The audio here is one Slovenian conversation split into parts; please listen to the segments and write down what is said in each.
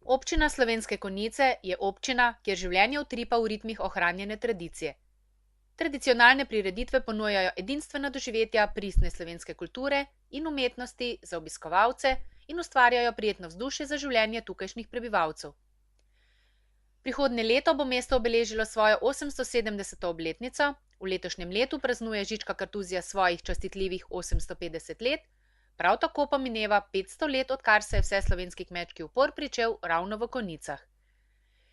Občina Slovenske Konjice je občina, kjer življenje utripa v ritmih ohranjene tradicije. Tradicionalne prireditve ponujajo edinstvena doživetja pristne slovenske kulture in umetnosti za obiskovalce in ustvarjajo prijetno vzdušje za življenje tukajšnjih prebivalcev. Prihodnje leto bo mesto obeležilo svojo 870. obletnico, v letošnjem letu praznuje Žička kartuzija svojih častitljivih 850 let, prav tako pa mineva 500 let, odkar se je vseslovenski kmečki upor pričel ravno v Konjicah.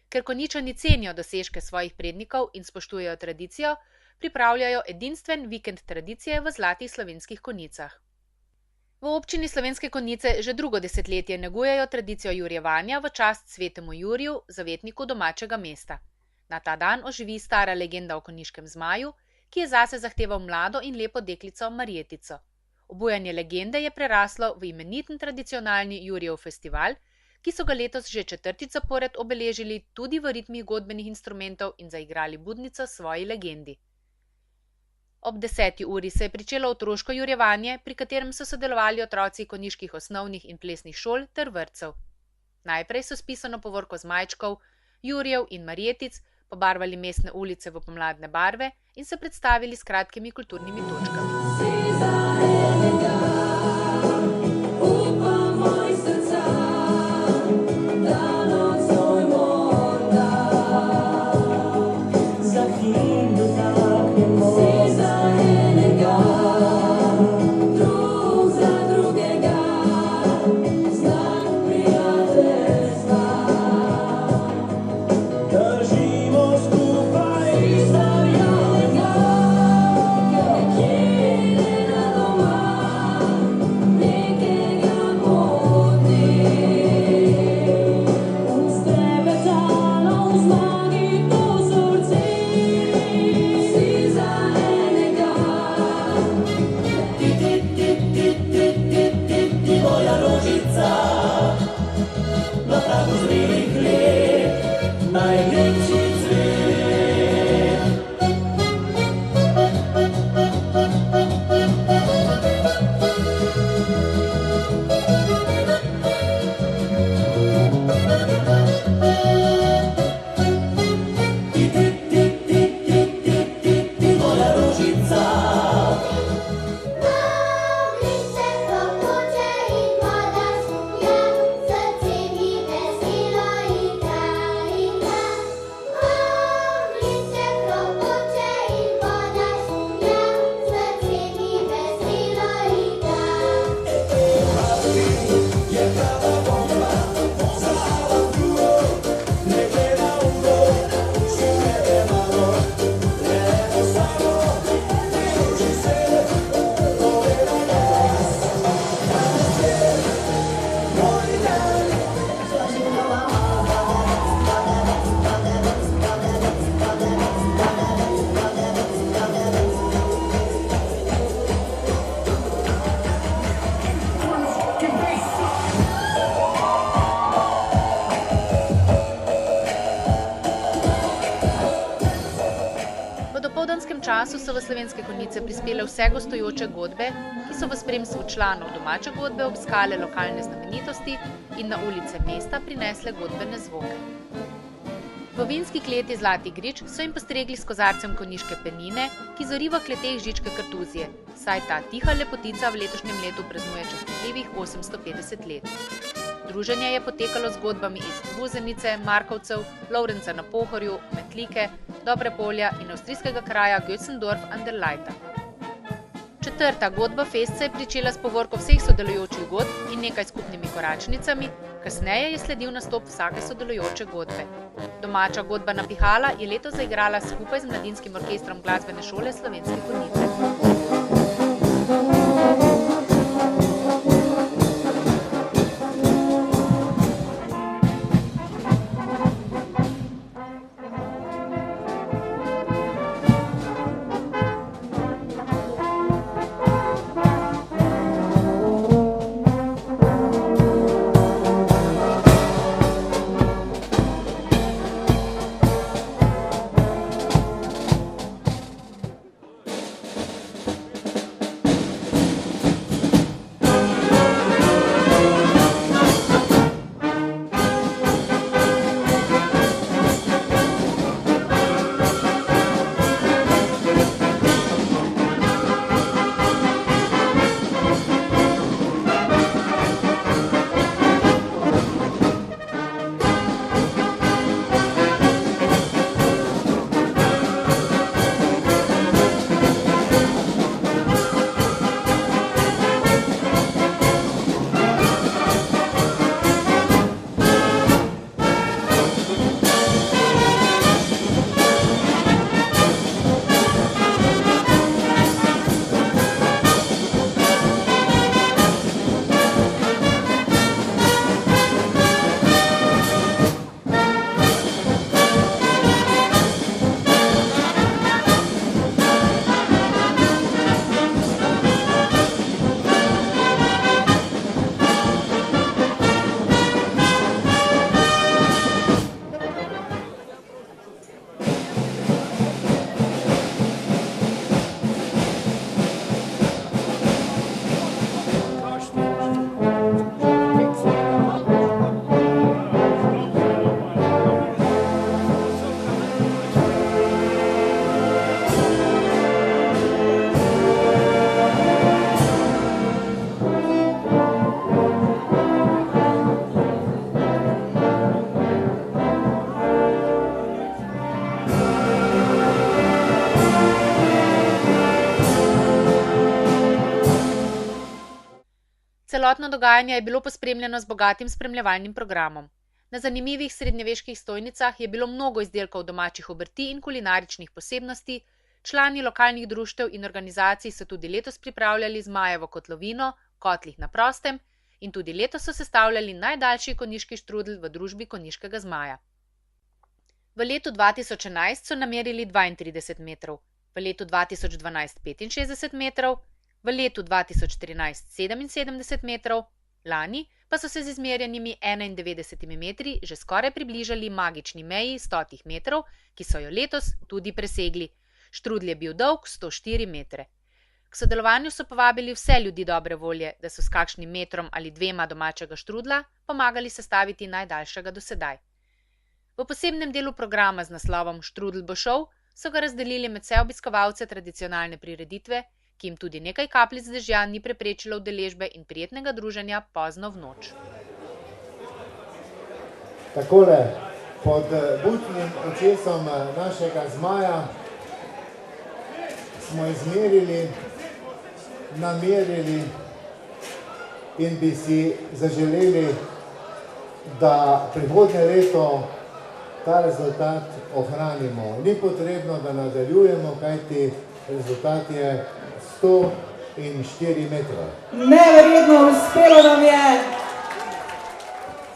Ker Konjičani cenijo dosežke svojih prednikov in spoštujejo tradicijo, pripravljajo edinstven vikend tradicije v Zlatih Slovenskih Konjicah. V občini Slovenske Konjice že drugo desetletje negujejo tradicijo jurjevanja v čast svetemu Juriju, zavetniku domačega mesta. Na ta dan oživi stara legenda o konjiškem zmaju, ki je zase zahteval mlado in lepo deklico Marjetico. Obujanje legende je preraslo v imeniten tradicionalni Jurjev festival, ki so ga letos že četrtič zapored obeležili tudi v ritmih godbenih instrumentov in zaigrali budnico svoji legendi. Ob 10. uri se je pričelo otroško jurjevanje, pri katerem so sodelovali otroci konjiških osnovnih in plesnih šol ter vrtcev. Najprej so s pisano povorko zmajčkov, Jurjev in Marjetic pobarvali mestne ulice v pomladne barve in se predstavili s kratkimi kulturnimi točkami. V dopoldanskem času so v Slovenske Konjice prispele vse gostujoče godbe, ki so v spremstvu članov domače godbe obiskale lokalne znamenitosti in na ulice mesta prinesle godbene zvoke. V vinski kleti Zlatih Grič so jim postregli s kozarcem konjiške penine, ki zori v kleteh Žičke kartuzije, saj ta tiha lepotica v letošnjem letu praznuje častitljivih 850 let. Druženje je potekalo z godbami iz Buzenice, Markovcev, Lovrenca na Pohorju, Metlike, Dobre Polja in avstrijskega kraja Götzendorf an der Leitha. Četrta godba fest se je pričela s povorko vseh sodelujočih godb in nekaj skupnimi koračnicami, kasneje je sledil nastop vsake sodelujoče godbe. Domača godbena pihala je letos zaigrala skupaj z mladinskim orkestrom Glasbene šole Slovenske Konjice. Celotno dogajanje je bilo pospremljeno z bogatim spremljevalnim programom. Na zanimivih srednjeveških stojnicah je bilo mnogo izdelkov domačih obrti in kulinaričnih posebnosti, člani lokalnih društev in organizacij so tudi letos pripravljali zmajevo kotlovino, kotlih na prostem, in tudi letos so sestavljali najdaljši konjiški štrudl v družbi konjiškega zmaja. V letu 2011 so namerili 32 metrov, v letu 2012 65 metrov, v letu 2013 77 metrov, lani pa so se z izmerjenimi 91 metri že skoraj približali magični meji 100 metrov, ki so jo letos tudi presegli. Štrudl je bil dolg 104 metre. K sodelovanju so povabili vse ljudi dobre volje, da so s kakšnim metrom ali dvema domačega štrudla pomagali sestaviti najdaljšega do sedaj. V posebnem delu programa z naslovom Štrudl bo šov so ga razdelili med vse obiskovalce tradicionalne prireditve, ki jim tudi nekaj kapljic dežja ni preprečilo udeležbe in prijetnega druženja pozno v noč. Takole, pod budnim očesom našega zmaja smo izmerili, namerili in bi si zaželeli, da prihodnje leto ta rezultat ohranimo. Ni potrebno, da nadaljujemo, kajti rezultat je 104 metra. Neverjetno, uspelo nam je!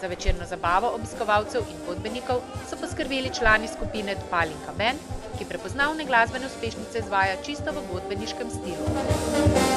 Za večerno zabavo obiskovalcev in godbenikov so poskrbeli člani skupine Palinka Band, ki prepoznavne glasbene uspešnice izvaja čisto v godbeniškem stilu.